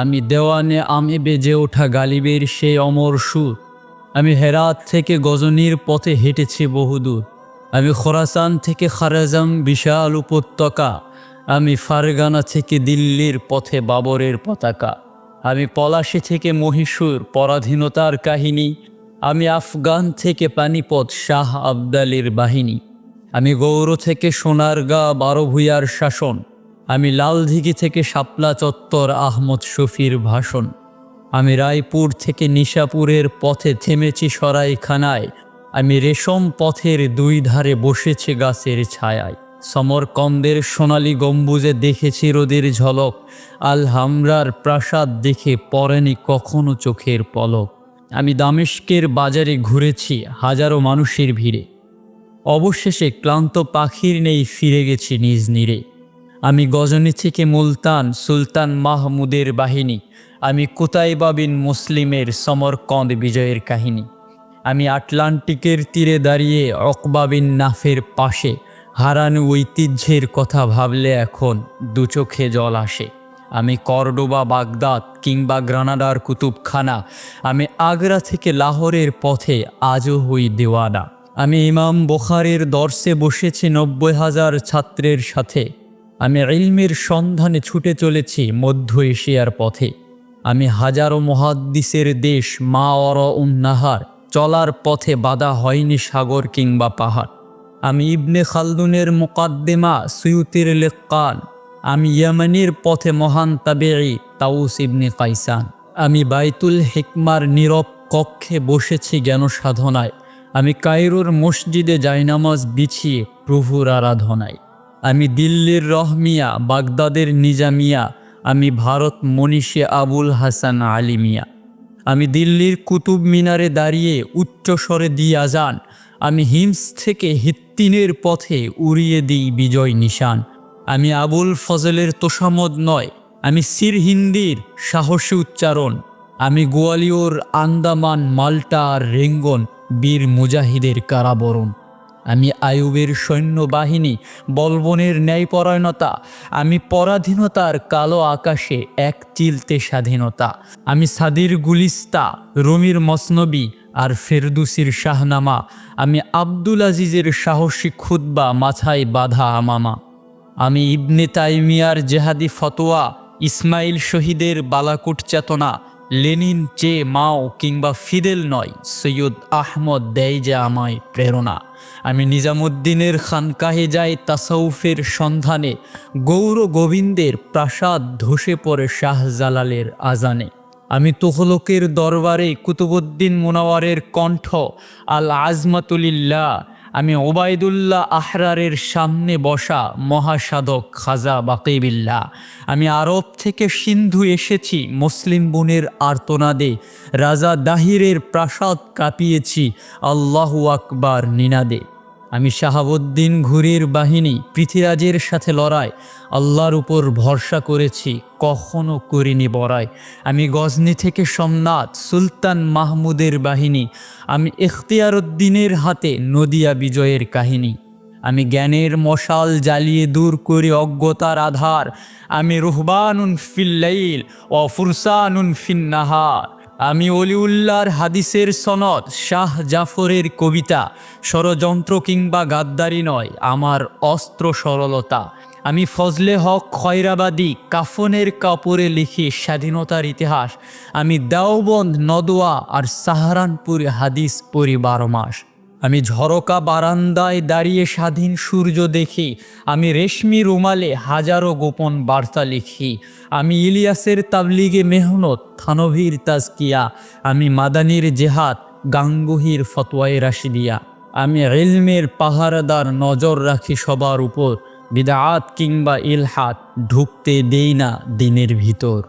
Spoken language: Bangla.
আমি দেওয়ানে আমি বেজে ওঠা গালিবের সেই অমর সুর। আমি হেরাত থেকে গজনীর পথে হেঁটেছি বহুদূর। আমি খোরাসান থেকে খারাজাম বিশাল উপত্যকা। আমি ফারগানা থেকে দিল্লির পথে বাবরের পতাকা। আমি পলাশী থেকে মহীশূর পরাধীনতার কাহিনী। আমি আফগান থেকে পানিপথ শাহ আবদালির বাহিনী। আমি গৌর থেকে সোনারগাঁ 12 ভূঁইয়ার শাসন। আমি লালদিঘি থেকে শাপলা চত্বর আহমদ শফির ভাষণ। আমি রায়পুর থেকে নিশাপুরের পথে থেমেছি সরাইখানায়। আমি রেশম পথের 2 ধারে বসেছি গাছের ছায়ায়। সমরকন্দের সোনালী গম্বুজে দেখেছি রোদের ঝলক। আল হামরার প্রাসাদ দেখে পড়েনি কখনো চোখের পলক। আমি দামেস্কের বাজারে ঘুরেছি হাজারো মানুষের ভিড়ে। অবশেষে ক্লান্ত পাখির নেই ফিরে গেছি নিজ নীড়ে। আমি গজনী থেকে মুলতান সুলতান মাহমুদের বাহিনী। আমি কুতাইবা বিন মুসলিমের সমরকন্দ বিজয়ের কাহিনী। আমি আটলান্টিকের তীরে দাঁড়িয়ে উকবা বিন নাফের পাশে। হারানো ঐতিহ্যের কথা ভাবলে এখন 2 চোখে জল আসে। আমি কর্ডোবা বাগদাদ কিংবা গ্রানাডার কুতুবখানা। আমি আগ্রা থেকে লাহোরের পথে আজও হই দেওয়ানা। আমি ইমাম বুখারীর দর্শে বসেছি 90,000 ছাত্রের সাথে। আমি ইলমের সন্ধানে ছুটে চলেছি মধ্য এশিয়ার পথে। আমি হাজারো মুহাদ্দিসের দেশ মাওয়ারাউন নাহার। চলার পথে বাধা হয়নি সাগর কিংবা পাহাড়। আমি ইবনে খালদুনের মুকাদ্দিমা সুয়ুতির লিক্কান। আমি ইয়েমেনের পথে মহান তাবেঈ তাউস ইবনে কাইসান। আমি বাইতুল হিকমার নীরব কক্ষে বসেছি জ্ঞান সাধনায়। আমি কায়রোর মসজিদে জায়নামাজ বিছিয়ে প্রভুর আরাধনায়। আমি দিল্লির রহমিয়া বাগদাদের নিজামিয়া। আমি ভারত মনীষী আবুল হাসান আলী মিয়া। আমি দিল্লির কুতুব মিনারে দাঁড়িয়ে উচ্চস্বরে দিই আজান। আমি হিমস থেকে হিত্তিনের পথে উড়িয়ে দিই বিজয় নিশান। আমি আবুল ফজলের তোষামদ নয়, আমি সিরহিন্দির সাহসী উচ্চারণ। আমি গোয়ালিয়র আন্দামান মাল্টা আর রেঙ্গন বীর মুজাহিদের কারাবরণ। আমি আইয়ুবের সৈন্যবাহিনী বলবনের ন্যায়পরায়ণতা। আমি পরাধীনতার কালো আকাশে এক চিলতে স্বাধীনতা। আমি সাদির গুলিস্তা রুমির মসনবী আর ফেরদুসির শাহনামা। আমি আব্দুল আজিজের সাহসী খুতবা মাথায় বাঁধা আমামা। আমি ইবনে তাইমিয়ার জেহাদি ফতোয়া ইসমাইল শহীদের বালাকুট চেতনা। লেনিন মাও কিংবা ফিদেল নয়, সৈয়দ আহমদ দেয় যে আমায় প্রেরণা। আমি নিজামুদ্দিনের খানকাহে যাই তাসাউফের সন্ধানে। গৌর গোবিন্দের প্রাসাদ ধসে পড়ে শাহজালালের আজানে। আমি তুঘলকের দরবারে কুতুবুদ্দিন মুনাওয়ারের কণ্ঠ আল আজমাতুলিল্লাহ। আমি ওবায়দুল্লাহ আহরারের সামনে বসা মহাসাধক খাজা বাকিবিল্লাহ। আমি আরব থেকে সিন্ধু এসেছি মুসলিম বোনের আর্তনাদে। রাজা দাহিরের প্রাসাদ কাঁপিয়েছি আল্লাহু আকবার নিনাদে। আমি শাহাবুদ্দিন ঘুরির বাহিনী পৃথিরাজের সাথে লড়াই। আল্লাহর উপর ভরসা করেছি কখনো করিনি বড়াই। আমি গজনী থেকে সোমনাথ সুলতান মাহমুদের বাহিনী। আমি ইখতিয়ারউদ্দিনের হাতে নদিয়া বিজয়ের কাহিনী। আমি জ্ঞানের মশাল জ্বালিয়ে দূর করে অজ্ঞতার আধার। আমি রুহবানুন ফিল লাইল ও ফুরসানুন ফিন নাহার। আমি অলিউল্লাহর হাদিসের সনদ শাহ জাফরের কবিতা। ষড়যন্ত্র কিংবা গাদ্দারি নয় আমার অস্ত্র সরলতা। আমি ফজলে হক খয়রাবাদী কাফনের কাপড়ে লিখি স্বাধীনতার ইতিহাস। আমি দেওবন্দ নদোয়া আর সাহারানপুরে হাদিস পড়ি 12 মাস। আমি ঝরকা বারান্দায় দাঁড়িয়ে স্বাধীন সূর্য দেখি। আমি রেশমি রুমালে হাজারো গোপন বার্তা লিখি। আমি ইলিয়াসের তাবলিগে মেহনত থানভীর তাজকিয়া। আমি মাদানির জেহাদ গাঙ্গুহির ফতোয়ায়ে রাশিদিয়া। আমি ইলমের পাহারাদার নজর রাখি সবার উপর। বিদআত কিংবা ইলহাদ ঢুকতে দেই না দিনের ভিতর।